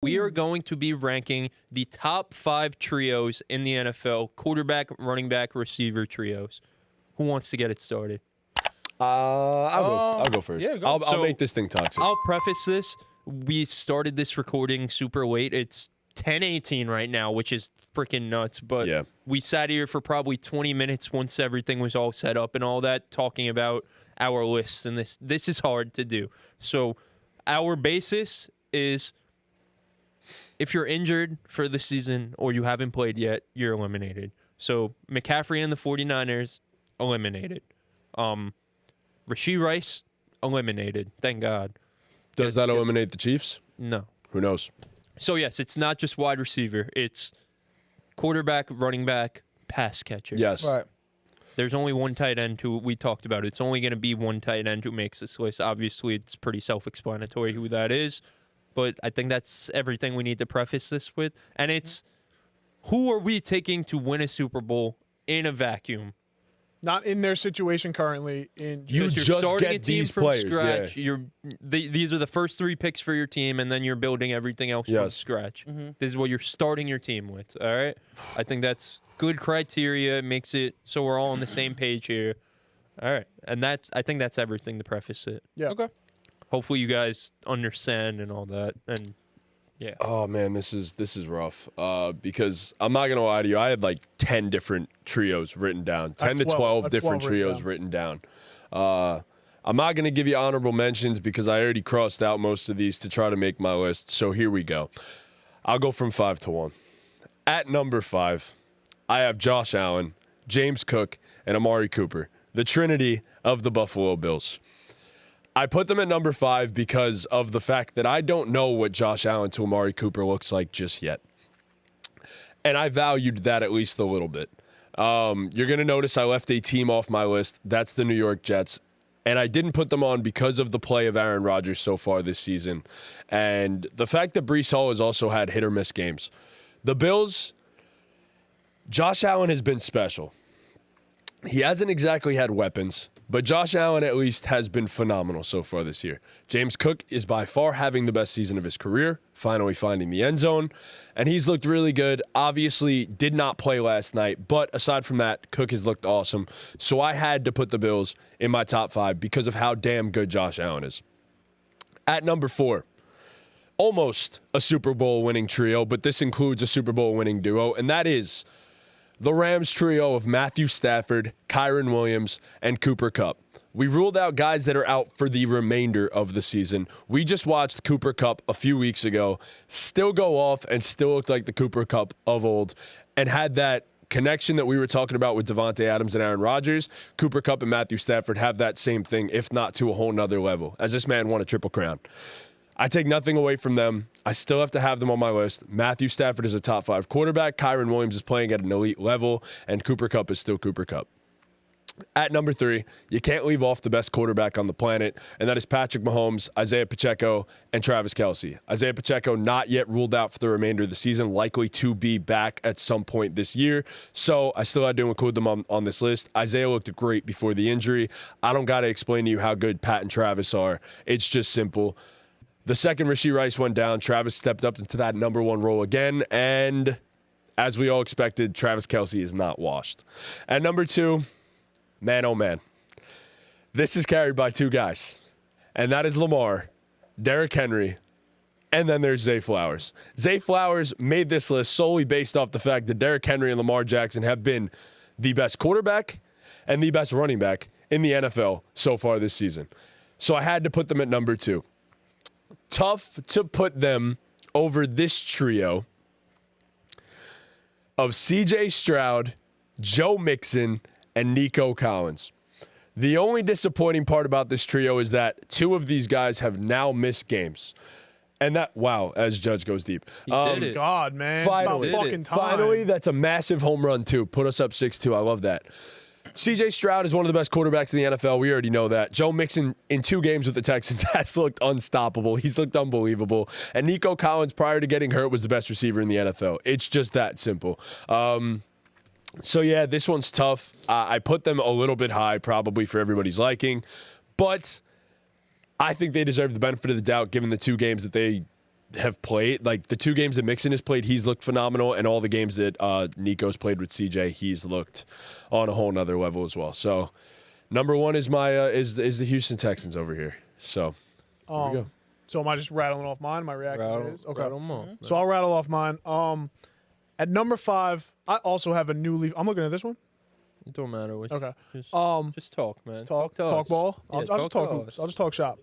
We are going to be ranking the top 5 trios in the NFL: quarterback, running back, receiver trios. Who wants to get it started? I'll go first. Yeah, go. I'll make this thing toxic. I'll preface this. We started this recording super late. It's 10:18 right now, which is freaking nuts. But Yeah. we sat here for probably 20 minutes once everything was all set up and all that, talking about our lists. And this is hard to do. So our basis is if you're injured for the season or you haven't played yet, you're eliminated. So McCaffrey and the 49ers, eliminated. Rashee Rice, eliminated. Thank God. Does that eliminate the Chiefs? No. Who knows? So, yes, it's not just wide receiver. It's quarterback, running back, pass catcher. Yes. Right. There's only one tight end who we talked about. It's only going to be one tight end who makes this list. Obviously, it's pretty self-explanatory who that is. But I think that's everything we need to preface this with. And it's who are we taking to win a Super Bowl in a vacuum? Not in their situation currently. You You're just starting get a team these from players. scratch. Yeah. These are the first 3 picks for your team, and then you're building everything else from Yes. scratch. This is what you're starting your team with. All right, I think that's good criteria. It makes it so we're all on the same page here. All right, and I think that's everything to preface it. Yeah. Okay. Hopefully, you guys understand and all that. And yeah, Oh man, this is rough. Because I'm not gonna lie to you, I had like 10 different trios written down, 10 to 12 different trios written down. I'm not gonna give you honorable mentions because I already crossed out most of these to try to make my list. So here we go. I'll go from 5 to 1. At number 5, I have Josh Allen, James Cook, and Amari Cooper, the Trinity of the Buffalo Bills. I put them at number 5 because of the fact that I don't know what Josh Allen to Amari Cooper looks like just yet. And I valued that at least a little bit. You're going to notice I left a team off my list. That's the New York Jets. And I didn't put them on because of the play of Aaron Rodgers so far this season. And the fact that Breece Hall has also had hit or miss games. The Bills, Josh Allen has been special. He hasn't exactly had weapons, but Josh Allen at least has been phenomenal so far this year. James Cook is by far having the best season of his career, finally finding the end zone, and he's looked really good. Obviously did not play last night, but aside from that, Cook has looked awesome. So I had to put the Bills in my top 5 because of how damn good Josh Allen is. At number 4, almost a Super Bowl winning trio, but this includes a Super Bowl winning duo, and that is the Rams trio of Matthew Stafford, Kyren Williams, and Cooper Kupp. We ruled out guys that are out for the remainder of the season. We just watched Cooper Kupp a few weeks ago still go off and still looked like the Cooper Kupp of old and had that connection that we were talking about with Devontae Adams and Aaron Rodgers. Cooper Kupp and Matthew Stafford have that same thing, if not to a whole nother level, as this man won a Triple Crown. I take nothing away from them. I still have to have them on my list. Matthew Stafford is a top 5 quarterback. Kyren Williams is playing at an elite level, and Cooper Kupp is still Cooper Kupp. At number 3, you can't leave off the best quarterback on the planet, and that is Patrick Mahomes, Isaiah Pacheco, and Travis Kelce. Isaiah Pacheco not yet ruled out for the remainder of the season, likely to be back at some point this year. So I still had to include them on this list. Isaiah looked great before the injury. I don't got to explain to you how good Pat and Travis are. It's just simple. The second Rashee Rice went down, Travis stepped up into that number 1 role again, and as we all expected, Travis Kelce is not washed. At number 2, man, oh man, this is carried by 2 guys, and that is Lamar, Derrick Henry, and then there's Zay Flowers. Zay Flowers made this list solely based off the fact that Derrick Henry and Lamar Jackson have been the best quarterback and the best running back in the NFL so far this season. So I had to put them at number 2. Tough to put them over this trio of C.J. Stroud, Joe Mixon, and Nico Collins. The only disappointing part about this trio is that 2 of these guys have now missed games. And that, wow, as Judge goes deep. He did it. God, man. Finally, About fucking time. Finally, that's a massive home run, too. Put us up 6-2. I love that. C.J. Stroud is one of the best quarterbacks in the NFL. We already know that. Joe Mixon, in 2 games with the Texans, has looked unstoppable. He's looked unbelievable. And Nico Collins, prior to getting hurt, was the best receiver in the NFL. It's just that simple. So, yeah, this one's tough. I put them a little bit high, probably for everybody's liking. But I think they deserve the benefit of the doubt, given the 2 games that they have played, like the 2 games that Mixon has played, he's looked phenomenal, and all the games that Nico's played with CJ, he's looked on a whole nother level as well. So number 1 is my is the Houston Texans over here. So there we go. So am I just rattling off mine? Am I reacting? Okay. Rattle 'em off, man. So I'll rattle off mine. At number 5, I also have a new leaf. I'm looking at this one. It don't matter which. Okay. Just talk, man. Talk to us. ball. I'll just talk hoops. I'll just talk shop.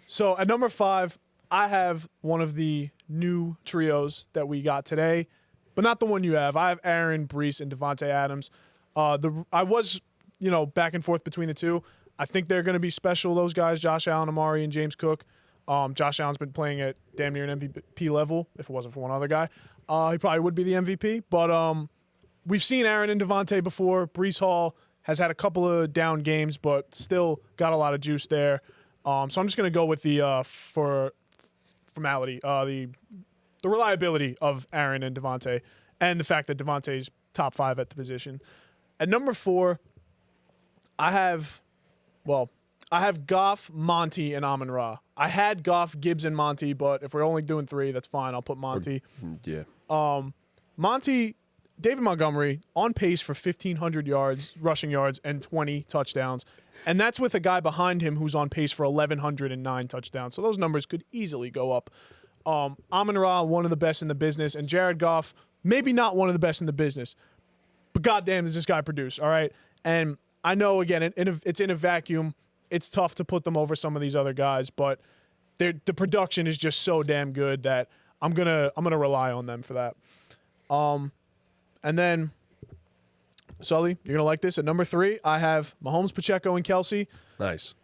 So at number 5, I have one of the new trios that we got today, but not the one you have. I have Aaron, Brees, and Devontae Adams. I was, back and forth between the two. I think they're going to be special, those guys, Josh Allen, Amari, and James Cook. Josh Allen's been playing at damn near an MVP level. If it wasn't for one other guy, he probably would be the MVP. But we've seen Aaron and Devontae before. Brees Hall has had a couple of down games, but still got a lot of juice there. So I'm just going to go with the formality, the reliability of Aaron and Devontae, and the fact that Devontae's top 5 at the position. At number 4, I have Goff, Monty, and Amon-Ra. I had Goff, Gibbs, and Monty, but if we're only doing 3, that's fine. I'll put Monty. Yeah. Monty, David Montgomery, on pace for 1,500 yards, rushing yards, and 20 touchdowns. And that's with a guy behind him who's on pace for 1,109 touchdowns. So those numbers could easily go up. Amon-Ra, one of the best in the business, and Jared Goff, maybe not one of the best in the business, but goddamn does this guy produce, all right? And I know, again, it's in a vacuum. It's tough to put them over some of these other guys, but the production is just so damn good that I'm gonna rely on them for that. And then, Sully, you're gonna like this. At number 3, I have Mahomes, Pacheco, and Kelsey. Nice.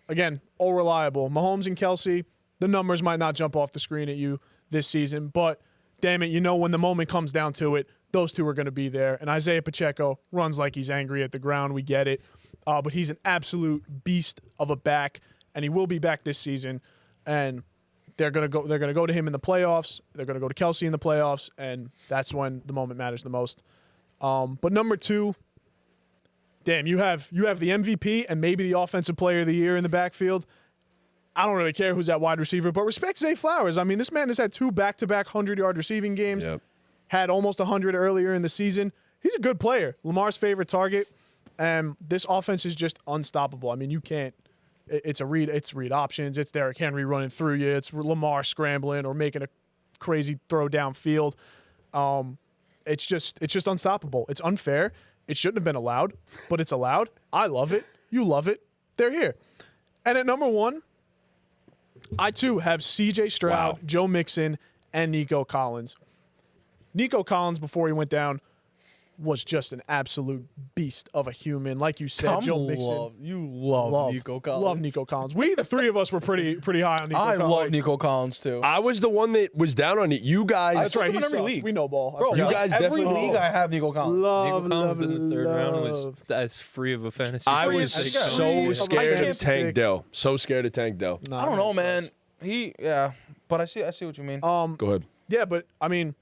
Again, all reliable. Mahomes and Kelsey, the numbers might not jump off the screen at you this season, but damn it, when the moment comes down to it, those two are going to be there. And Isaiah Pacheco runs like he's angry at the ground. We get it. But he's an absolute beast of a back, and he will be back this season. And they're going to go to him in the playoffs. They're going to go to Kelsey in the playoffs, and that's when the moment matters the most. But number 2, damn, you have the MVP and maybe the offensive player of the year in the backfield. I don't really care who's at wide receiver, but respect Zay Flowers. I mean, this man has had 2 back-to-back 100-yard receiving games. Yep. Had almost 100 earlier in the season. He's a good player. Lamar's favorite target. And this offense is just unstoppable. I mean, you can't. It's read options. It's Derrick Henry running through you. It's Lamar scrambling or making a crazy throw downfield. It's just unstoppable. It's unfair. It shouldn't have been allowed, but it's allowed. I love it. You love it. They're here. And at number 1, I too have C.J. Stroud, Wow. Joe Mixon, and Nico Collins. Nico Collins, before he went down, was just an absolute beast of a human. Like you said, Joe Mixon. You love Nico Collins. Love Nico Collins. The 3 of us were pretty high on Nico Collins. I love Nico Collins, too. I was the one that was down on it. You guys. That's right. him in every Sucks. league. We know ball. Bro, You guys every definitely- league I have Nico Collins. Love, Nico Collins love, in the 3rd round was love. as free of a fantasy. I player was as they so come. I scared can't of Tank pick. Dell. So scared of Tank Dell. Nah, I don't know, man. But I see what you mean. Go ahead. Yeah, but I mean,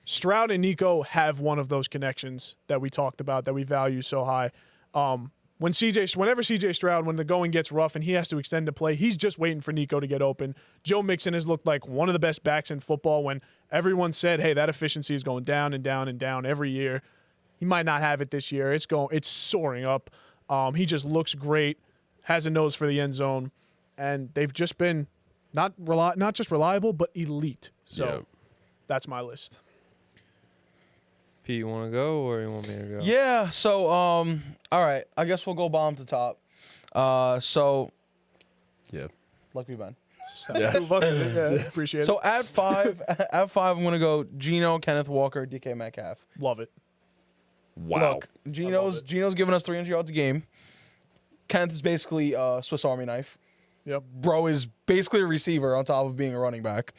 Stroud and Nico have one of those connections that we talked about that we value so high. Whenever CJ Stroud, when the going gets rough and he has to extend the play, he's just waiting for Nico to get open. Joe Mixon has looked like one of the best backs in football when everyone said, hey, that efficiency is going down and down and down every year. He might not have it this year. It's soaring up. He just looks great, has a nose for the end zone, and they've just been not just reliable, but elite. So that's my list. Pete, you want to go or you want me to go? Yeah, so, all right. I guess we'll go bottom to top. Yeah. Lucky Ben. Yes. Yeah, appreciate it. So at 5, I'm going to go Geno, Kenneth Walker, DK Metcalf. Love it. Wow. Look, Geno's giving us 300 yards a game. Kenneth is basically a Swiss Army knife. Yep. Bro is basically a receiver on top of being a running back.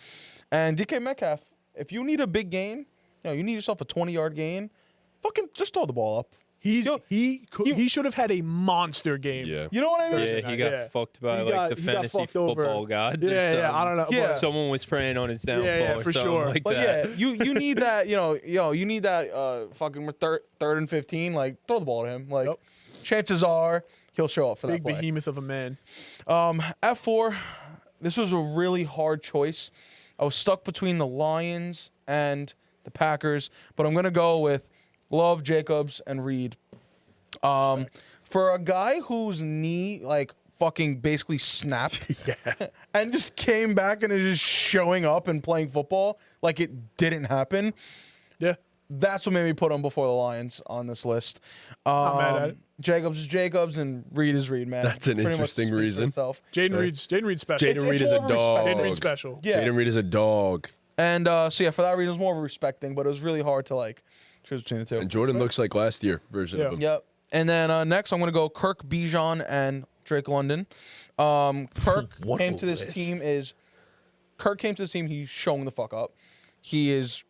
And DK Metcalf, if you need a big gain, you need yourself a 20-yard gain, fucking just throw the ball up. He should have had a monster game. Yeah. You know what I mean? Yeah, he got fucked by He got the fantasy fucked over. football gods. or Yeah, I don't know. Yeah. but- Someone was preying on his downfall. Yeah, or for something sure. Like But that. yeah, you need that, you need that fucking third and 15, like throw the ball to him. Like Yep. chances are he'll show up for Big that play. behemoth of a man. At 4, this was a really hard choice. I was stuck between the Lions and the Packers, but I'm gonna go with Love, Jacobs, and Reed. For a guy whose knee like fucking basically snapped and just came back and is just showing up and playing football like it didn't happen. Yeah. That's what made me put him before the Lions on this list. Not mad at it. Jacobs is Jacobs and Reed is Reed, man. That's an Pretty much interesting speaks for reason. itself. Jaden Reed's special. Jaden Reed is a more of a respect. dog. Jaden Reed's special. Yeah. Jaden Reed is a dog. And so yeah, for that reason, it was more of a respect thing, but it was really hard to like choose between the two. And Jordan looks like last year version Yeah. of him. Yep. And then next, I'm gonna go Kirk Bijan and Drake London. Kirk What came a to this list. team. He's showing the fuck up. He is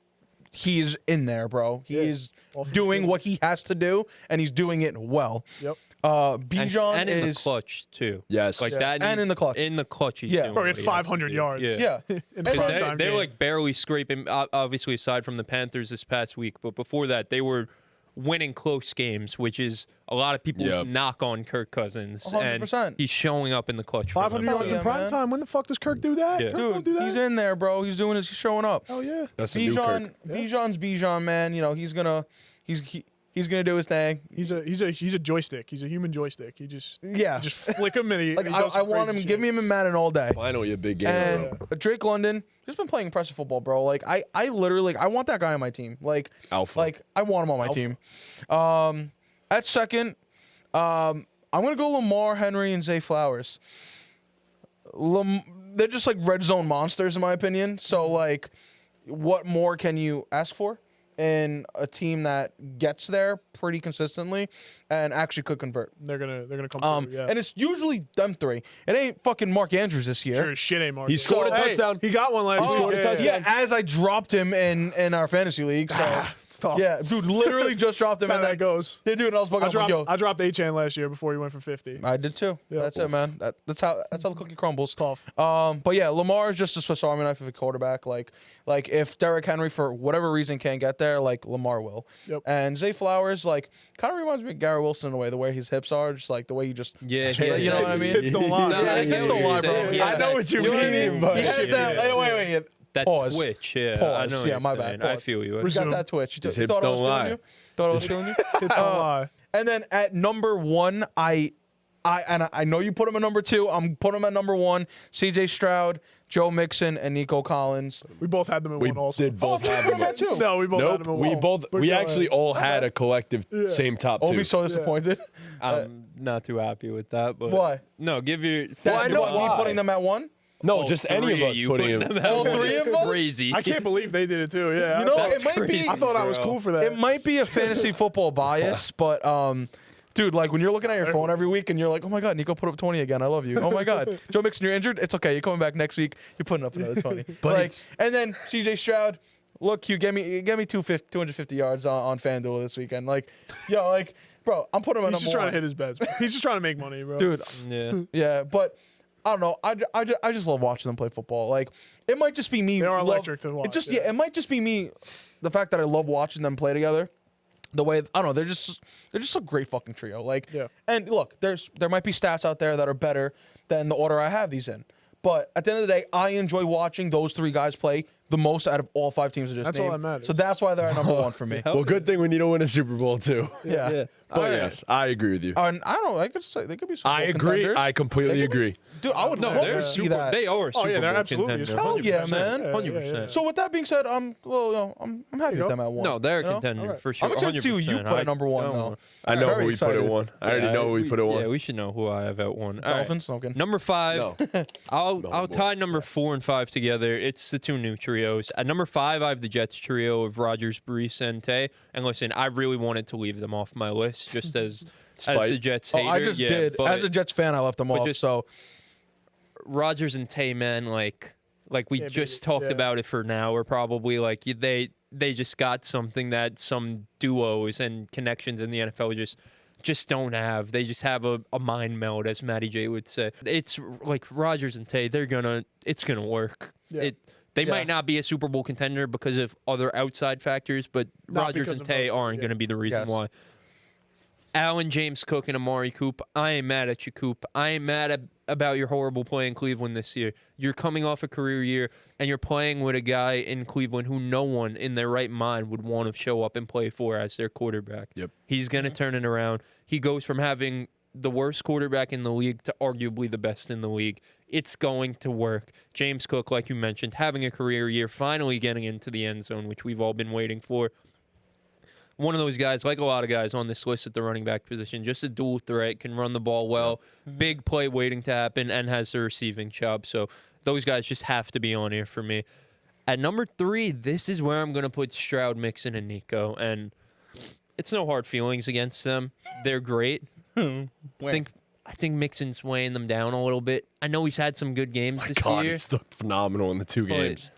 in there, bro. He is doing what he has to do, and he's doing it well. Yep. Bijan and in is the clutch too. Yes. Like Yeah. that. And in the clutch. In the clutch, he's Yeah. doing Bro, what he had he has to 500 do. yards. yeah. In And the then- prime They, time they game. were like barely scraping, obviously aside from the Panthers this past week, but before that they were winning close games, which is a lot of people's Yep. knock on Kirk Cousins. 100%. And he's showing up in the clutch. for 500 them. yards yeah, in prime man. time. When the fuck does Kirk do that? Yeah. Kirk don't Dude, do that. he's in there, bro. He's doing his. He's showing up. Oh yeah. That's a new Kirk. Bijan's Bijan, man. You know he's gonna do his thing. He's a joystick. He's a human joystick. He just flick him and he Like he I does some want him. crazy Give shit. me him in Madden all day. Finally, a big game. And bro. Drake London just been playing impressive football, bro. Like I literally I want that guy on my team. Like Alpha. Like I want him on my team. At second, I'm gonna go Lamar, Henry, and Zay Flowers. They're just like red zone monsters in my opinion. So like, what more can you ask for in a team that gets there pretty consistently and actually could convert? They're gonna come through. Yeah. And it's usually them three. It ain't fucking Mark Andrews this year. Sure as shit ain't Mark. He scored a Hey, touchdown. He got one last Oh, year. scored a touchdown. yeah, as I dropped him in our fantasy league. So It's tough. yeah, dude, literally just dropped him. That's how And that goes. They do, and I was bugging. I dropped Achan last year before he went for 50. I did too. Yeah. That's it, man. That's how the cookie crumbles. Tough. But yeah, Lamar is just a Swiss Army knife of a quarterback. Like if Derrick Henry for whatever reason can't get there, like Lamar will. Yep. And Zay Flowers, like, kind of reminds me of Garrett Wilson in a way. The way his hips are, just like the way he just. Yeah, You know what I mean? Hips don't lie. No, Yeah, I his get hips what don't you're lie, bro. saying. Yeah, I know what you know what I mean, but He has shit, that. yeah. Wait. that Pause. twitch. Yeah, I Pause. know. Yeah, what my you're bad. saying. I Pause. feel you. You Resume. got that twitch. You His thought hips I was don't feeling lie. you? Thought I was feeling you? Hips don't lie. And then at number one, I know you put him at number two. I'm putting him at number one. C.J. Stroud, Joe Mixon, and Nico Collins. We both had them in We one also. did both have him. that too. No, we both had Nope. them in We one. both. But We go actually ahead. all had a collective same top I'll two. be so disappointed. I'm not too happy with that. But Why? No, give your. I know Me why. putting them at one? No, all just three any of us you putting put him. them at All one three is of us? Crazy. I can't believe they did it too. Yeah. You know, That's it might be. crazy. I thought I was bro. cool for that. It might be a fantasy football bias, but dude, like when you're looking at your phone every week and you're like, oh my god, Nico put up 20 again. I love you. Oh my god, Joe Mixon, you're injured. It's okay. You're coming back next week. You're putting up another 20. But like, it's- and then C.J. Stroud. Look, you get me 250 yards on FanDuel this weekend. Like, yo, like, bro, I'm putting him at He's number just trying one. to hit his bets. He's just trying to make money, bro. Dude, Yeah. yeah, but I don't know. I just love watching them play football. Like, it might just be me. They are love- electric to watch, It just yeah. it might just be me. The fact that I love watching them play together. The way I don't know, they're just a great fucking trio. Like, Yeah. And look, there might be stats out there that are better than the order I have these in. But at the end of the day, I enjoy watching those three guys play the most out of all five teams I just That's all named. that matters. So that's why they're at number one for me. Well, good thing we need to win a Super Bowl too. Yeah. But All right. yes, I agree with you. And I don't know. I could say they could be. Super I Bowl agree. contenders. I completely They could be- agree. Dude, I would No, love they're to see super. that. They are. Super Oh yeah, they're Bowl absolutely. contender. Hell yeah, man. 100%. So with that being said, I'm happy you with go. them at one. No, they're a you know? contender Alright. for sure. I'm excited to see who you 100%. put at number one, I don't though. wanna- I know Very who we put excited. at one. I already Yeah, know who we put at one. Yeah, we should know who I have at one. All right. Dolphins. Okay. Number 5. No. I'll boy. tie number 4 and 5 together. It's the two new trios. At number 5, I have the Jets trio of Rodgers, Brees, and Tay. And listen, I really wanted to leave them off my list just as Spite. a Jets Oh, hater. I just yeah, did. but As a Jets fan, I left them off. just- So Rodgers and Tay, man, like we Yeah, just baby. talked Yeah. about it for an hour, probably. Like they just got something that some duos and connections in the NFL just don't have. They just have a mind meld, as Matty J would say. It's like Rodgers and Tay. It's gonna work. Yeah. They Yeah. might not be a Super Bowl contender because of other outside factors, but Not Rodgers because and of Tay those, aren't yeah. going to be the reason Yes. why. Allen, James Cook, and Amari Coop. I ain't mad at you, Coop. I ain't mad about your horrible play in Cleveland this year. You're coming off a career year, and you're playing with a guy in Cleveland who no one in their right mind would want to show up and play for as their quarterback. Yep. He's going to turn it around. He goes from having the worst quarterback in the league to arguably the best in the league. It's going to work. James Cook, like you mentioned, having a career year, finally getting into the end zone, which we've all been waiting for. One of those guys, like a lot of guys on this list at the running back position, just a dual threat, can run the ball well, big play waiting to happen, and has the receiving job. So those guys just have to be on here for me. At number 3, this is where I'm going to put Stroud, Mixon, and Nico. And it's no hard feelings against them. They're great. I think Mixon's weighing them down a little bit. I know he's had some good games this year. He's looked phenomenal in the 2 games.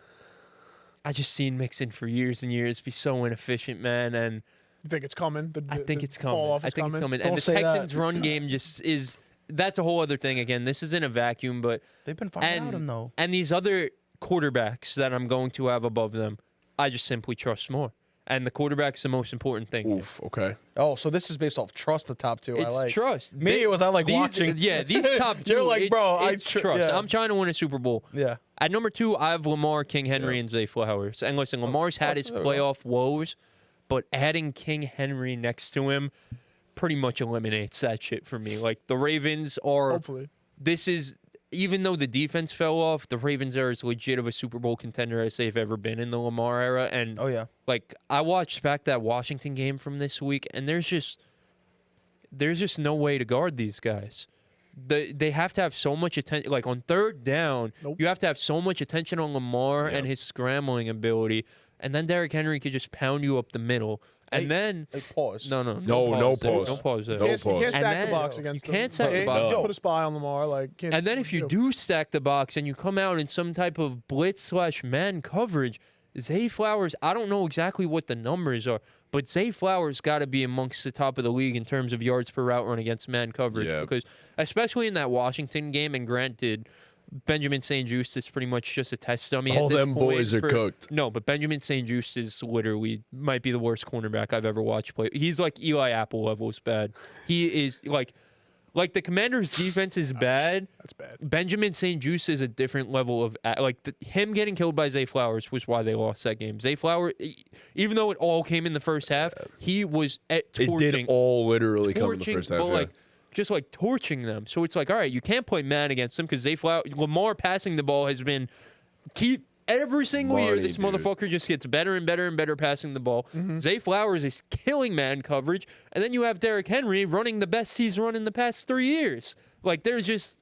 I just seen Mixon for years and years be so inefficient, man, and You think it's coming? I think it's coming. Fall off I is think it's coming. And Don't the say that. Texans' run game just is. That's a whole other thing. Again, this isn't a vacuum, but They've been finding out him, though. and these other quarterbacks that I'm going to have above them, I just simply trust more. And the quarterback's the most important thing. Oof. Okay. Oh, so this is based off trust, the top 2. It's I like. trust. Me, it was I like these, watching. Yeah, these top 2. You're like, bro, it's trust. yeah. I'm trying to win a Super Bowl. Yeah. At number 2, I have Lamar, King Henry, and Zay Flowers. And listen, Lamar's had his playoff woes, but adding King Henry next to him pretty much eliminates that shit for me. Like, the Ravens are... Hopefully. This is... Even though the defense fell off, the Ravens are as legit of a Super Bowl contender as they've ever been in the Lamar era. And, Oh, yeah. like, I watched back that Washington game from this week, and there's just no way to guard these guys. They have to have so much attention. Like, on third down, you have to have so much attention on Lamar and his scrambling ability. And then Derrick Henry could just pound you up the middle. And then... Hey, pause. No pause. pause. No pause there. No You pause. can't And stack then- the box against you them. can't stack the But box. you put a spy on Lamar. Like, can't, And then if you do stack the box and you come out in some type of blitz/man coverage, Zay Flowers, I don't know exactly what the numbers are, but Zay Flowers got to be amongst the top of the league in terms of yards per route run against man coverage. Yeah. Because especially in that Washington game, and granted, Benjamin St-Juste is pretty much just a test dummy. All at this them point boys are cooked. No, but Benjamin St-Juste is literally might be the worst cornerback I've ever watched play. He's like Eli Apple levels bad. He is like the Commanders' defense is bad. That's bad. Benjamin St-Juste is a different level of him getting killed by Zay Flowers was why they lost that game. Zay Flowers, even though it all came in the first half, he was torching. It did all literally come in the first half. But Yeah. just like torching them. So it's like, all right, you can't play man against them because Lamar passing the ball has been every single year. Money, This dude. motherfucker just gets better and better and better passing the ball. Zay Flowers is killing man coverage, and then you have Derrick Henry running the best he's run in the past 3 years. Like there's just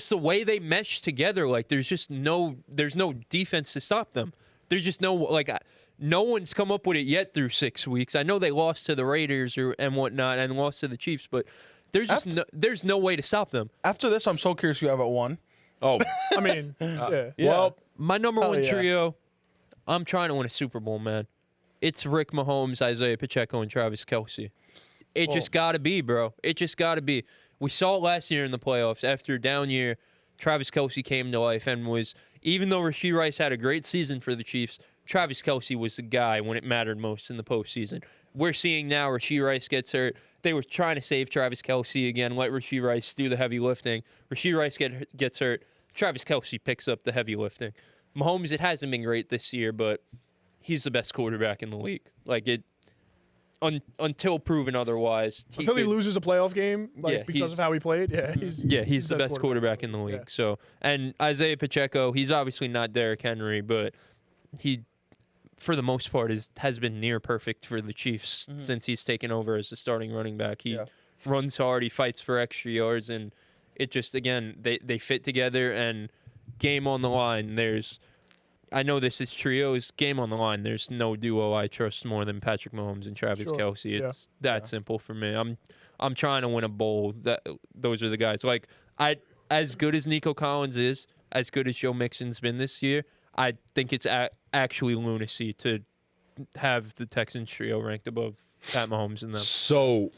the way they mesh together. Like there's no defense to stop them. There's just no one's come up with it yet through 6 weeks. I know they lost to the Raiders and whatnot, and lost to the Chiefs, but there's no way to stop them. After this, I'm so curious who you have at 1. Oh, I mean, yeah. Well, my number Hell one yeah. trio, I'm trying to win a Super Bowl, man. It's Rick Mahomes, Isaiah Pacheco, and Travis Kelce. It just got to be, bro. It just got to be. We saw it last year in the playoffs. After a down year, Travis Kelce came to life and was, even though Rashee Rice had a great season for the Chiefs, Travis Kelce was the guy when it mattered most in the postseason. We're seeing now Rashee Rice gets hurt. They were trying to save Travis Kelce again, let Rashee Rice do the heavy lifting. Rashee Rice gets hurt. Travis Kelce picks up the heavy lifting. Mahomes, it hasn't been great this year, but he's the best quarterback in the league. Like it, until proven otherwise. Until he loses a playoff game, Yeah, because of how he played, he's the best quarterback in the league. Yeah. So, and Isaiah Pacheco, he's obviously not Derrick Henry, but he, for the most part, has been near perfect for the Chiefs since he's taken over as the starting running back. He runs hard, he fights for extra yards, and it just, again, they fit together, and game on the line. I know this is trios, game on the line. There's no duo I trust more than Patrick Mahomes and Travis Kelce. It's that simple for me. I'm trying to win a bowl. Those are the guys. Like, as good as Nico Collins is, as good as Joe Mixon's been this year, I think it's actually lunacy to have the Texans trio ranked above Pat Mahomes and them. So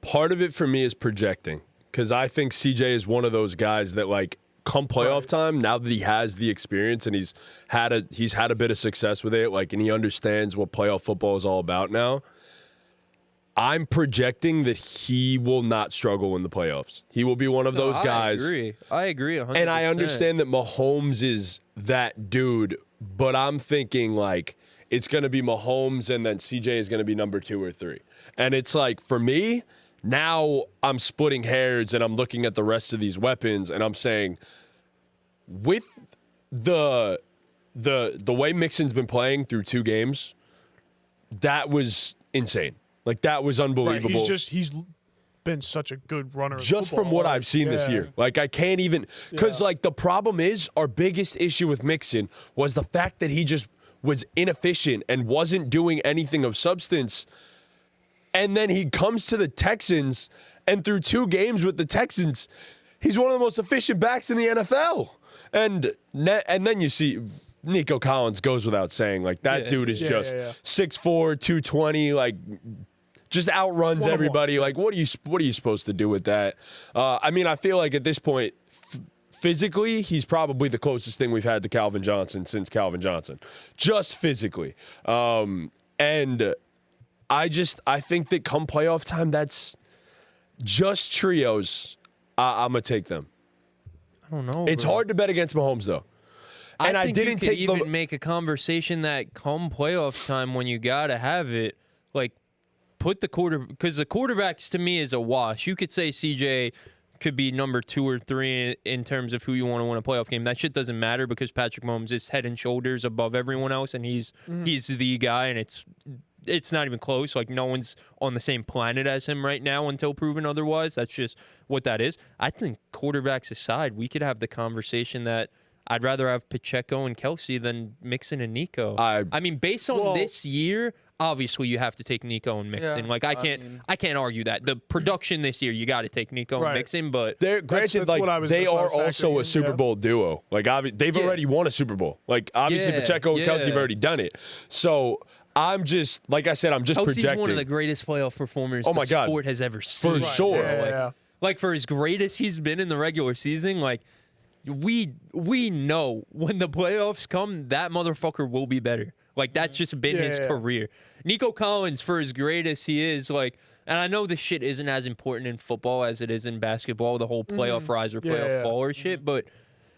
part of it for me is projecting, because I think CJ is one of those guys that, like, come playoff time, now that he has the experience and he's had a bit of success with it, like, and he understands what playoff football is all about now, I'm projecting that he will not struggle in the playoffs. He will be one of those guys. I agree 100%. And I understand that Mahomes is that dude, but I'm thinking like it's going to be Mahomes and then CJ is going to be number 2 or 3. And it's like, for me, now I'm splitting hairs and I'm looking at the rest of these weapons and I'm saying, with the way Mixon's been playing through 2 games, that was insane. Like, that was unbelievable. Right, he's been such a good runner. Just from what I've seen this year. Like, I can't even, because like the problem is, our biggest issue with Mixon was the fact that he just was inefficient and wasn't doing anything of substance. And then he comes to the Texans, and through 2 games with the Texans, he's one of the most efficient backs in the NFL. And then you see Nico Collins, goes without saying. Like, that dude is just 6'4", 220, like, just outruns everybody. Like, what are you supposed to do with that? I mean, I feel like at this point, physically, he's probably the closest thing we've had to Calvin Johnson since Calvin Johnson. Just physically. And I think that come playoff time, that's just trios. I'm going to take them. I don't know. It's hard to bet against Mahomes, though. And I didn't you could take even make a conversation that come playoff time, when you got to have it, like, put the because the quarterbacks to me is a wash. You could say CJ could be number 2 or 3 in terms of who you want to win a playoff game. That shit doesn't matter because Patrick Mahomes is head and shoulders above everyone else, and he's the guy, and it's not even close. Like, no one's on the same planet as him right now until proven otherwise. That's just what that is. I think quarterbacks aside, we could have the conversation that I'd rather have Pacheco and Kelsey than Mixon and Nico. I mean, based on this year, obviously you have to take Nico and Mixon. Like, I can't argue that. The production this year, you got to take Nico and Mixon, but granted, like, they are also a Super Bowl duo. Like, they've already won a Super Bowl. Like, obviously Pacheco and Kelsey have already done it. So I'm just, like I said, I'm just Kelsey's projecting. one of the greatest playoff performers the sport has ever seen. For sure. Like, for as great as he's been in the regular season, like, we know when the playoffs come, that motherfucker will be better. Like, that's just been his career. Nico Collins, for as great as he is, like, and I know this shit isn't as important in football as it is in basketball, the whole playoff rise or playoff faller shit, but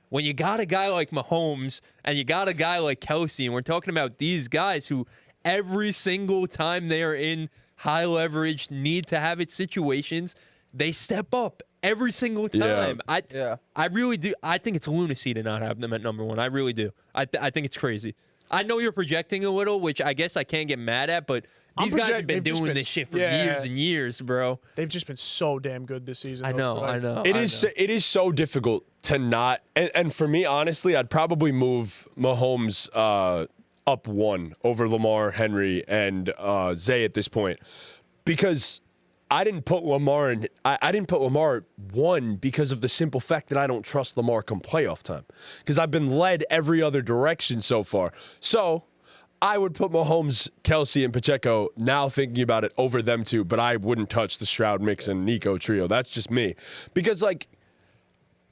when you got a guy like Mahomes and you got a guy like Kelsey, and we're talking about these guys who every single time they are in high leverage, need to have it situations, they step up every single time. I really do. I think it's lunacy to not have them at number 1. I really do. I think it's crazy. I know you're projecting a little, which I guess I can't get mad at, but these guys have been doing this shit for years and years, bro. They've just been so damn good this season. I know. It is so difficult to not, and for me, honestly, I'd probably move Mahomes up 1 over Lamar, Henry, and Zay at this point, because I didn't put Lamar in. I didn't put Lamar 1 because of the simple fact that I don't trust Lamar come playoff time, because I've been led every other direction so far. So I would put Mahomes, Kelsey, and Pacheco, now thinking about it, over them 2, but I wouldn't touch the Stroud, Mixon, Nico trio. That's just me, because like,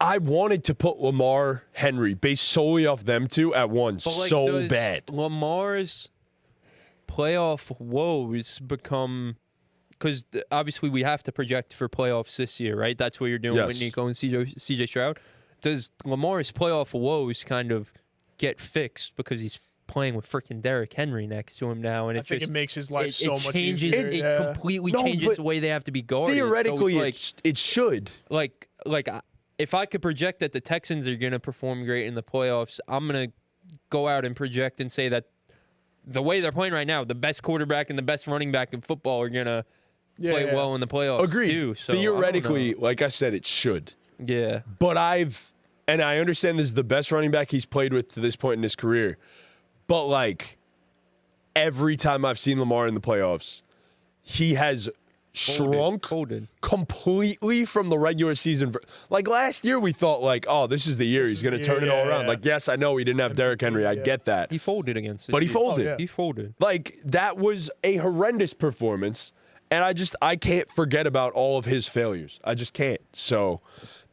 I wanted to put Lamar, Henry, based solely off them 2 at 1 so bad. Lamar's playoff woes become, because obviously we have to project for playoffs this year, right? That's what you're doing with Nico and CJ Stroud. Does Lamar's playoff woes kind of get fixed because he's playing with freaking Derrick Henry next to him now, and I think it makes his life so much easier. It completely changes the way they have to be guarded. Theoretically, so like, it should. Like, if I could project that the Texans are going to perform great in the playoffs, I'm going to go out and project and say that the way they're playing right now, the best quarterback and the best running back in football are going to play well in the playoffs. Agreed. Too. So theoretically, like I said, it should. Yeah. But I understand this is the best running back he's played with to this point in his career. But like, every time I've seen Lamar in the playoffs, he has shrunk completely from the regular season. Like, last year, we thought like, oh, this is the year he's going to turn it all around. Like, yes, I know he didn't have Derrick Henry. I get that. He folded against it. But he folded. He folded. Like, that was a horrendous performance. And I can't forget about all of his failures. I just can't. So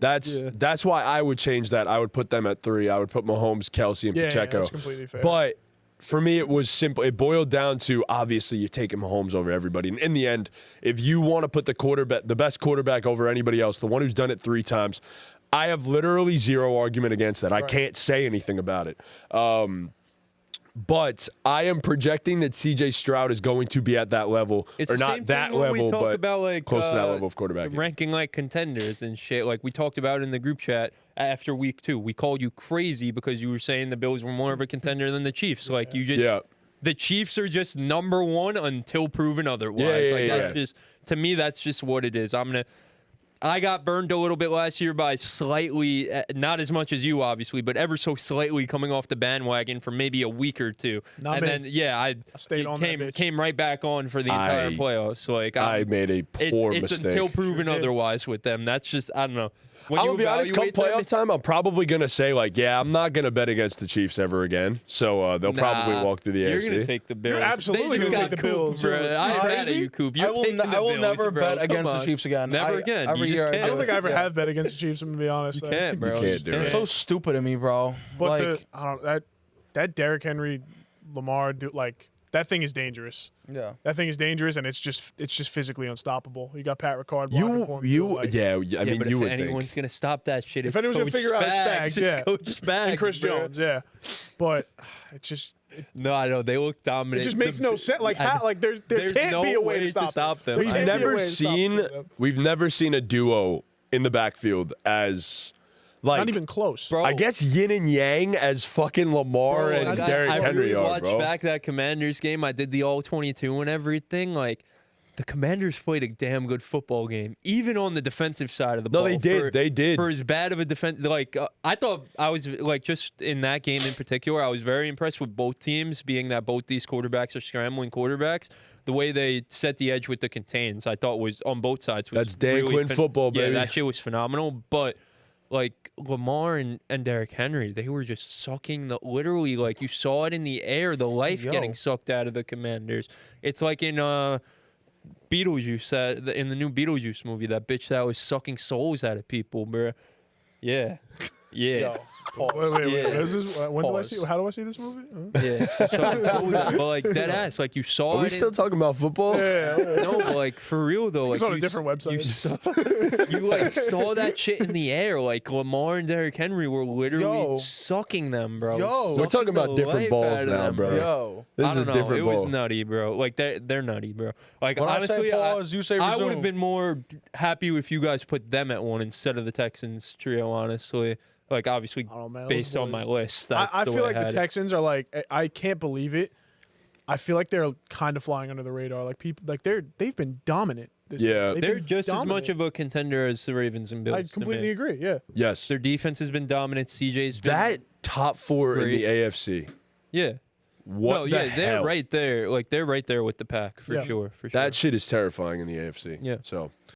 that's why I would change that. I would put them at 3. I would put Mahomes, Kelsey, and Pacheco. That's completely fair. But for me, it was simple. It boiled down to, obviously, you're taking Mahomes over everybody. And in the end, if you want to put the best quarterback over anybody else, the one who's done it 3 times, I have literally zero argument against that. I can't say anything about it. But I am projecting that C.J. Stroud is going to be at that level, or not that level, but about, like, close to that level of quarterback. Ranking like contenders and shit. Like we talked about in the group chat after week 2. We called you crazy because you were saying the Bills were more of a contender than the Chiefs. Like you just, the Chiefs are just number 1 until proven otherwise. That's just, to me, that's just what it is. I got burned a little bit last year by slightly, not as much as you, obviously, but ever so slightly coming off the bandwagon for maybe a week or 2. Then, I stayed on that bitch. Came right back on for the entire playoffs. Like I made a poor mistake. It's until proven otherwise with them. That's just, I don't know. I'm going to be honest, come playoff time, I'm probably going to say, like, I'm not going to bet against the Chiefs ever again. So they'll probably walk through the AFC. You're going to take the Bills. You're absolutely going to take the Bills. Bro. I ain't mad at you, Coop. I will never bet against the Chiefs again. Never again. Every year. I don't think I ever have bet against the Chiefs, I'm going to be honest. You can't, bro. You can't do it. It's so stupid to me, bro. But that Derrick Henry, Lamar, that thing is dangerous. Yeah, that thing is dangerous, and it's just physically unstoppable. You got Pat Ricard blocking for him. I mean, but you if would anyone's think. gonna stop that shit, If anyone's gonna figure out it's Spags, it's Coach Spags and Chris Jones, but it's just no, I know they look dominant. It just makes no sense. Like there can't no be a way to stop them. We've never seen a duo in the backfield as. Like, not even close, bro. I guess yin and yang as fucking Lamar and Derrick Henry are, bro. I watched back that Commanders game. I did the all-22 and everything. Like, the Commanders played a damn good football game, even on the defensive side of the ball. No, they did. For as bad of a defense, like I thought I was like just in that game in particular, I was very impressed with both teams, being that both these quarterbacks are scrambling quarterbacks. The way they set the edge with the contains, I thought was on both sides. That's Dan Quinn football, baby. Yeah, that shit was phenomenal, but. Like Lamar and Derrick Henry, they were just sucking literally, like you saw it in the air, the life getting sucked out of the Commanders. It's like in Beetlejuice, in the new Beetlejuice movie, that bitch that was sucking souls out of people, bro. Yeah. Wait. When do I see? How do I see this movie? Yeah, but like dead ass, like you saw. Are we still talking about football? Yeah. No, but like for real though, like it's on a different website. You like saw that shit in the air. Like Lamar and Derrick Henry were literally sucking them, bro. We're talking about different balls now, bro. This is a different ball. It was nutty, bro. Like they're nutty, bro. Like when honestly, I would have been more happy if you guys put them at 1 instead of the Texans trio. Honestly. Like, obviously, based on my list. I feel like the Texans are like, I can't believe it. I feel like they're kind of flying under the radar. Like, people, like they've been dominant. They're just as much of a contender as the Ravens and Bills. I completely agree, yeah. Yes. Their defense has been dominant. CJ's been that top 4 great. In the AFC. Yeah. They're right there. Like, they're right there with the pack, for sure. That shit is terrifying in the AFC. Yeah. So.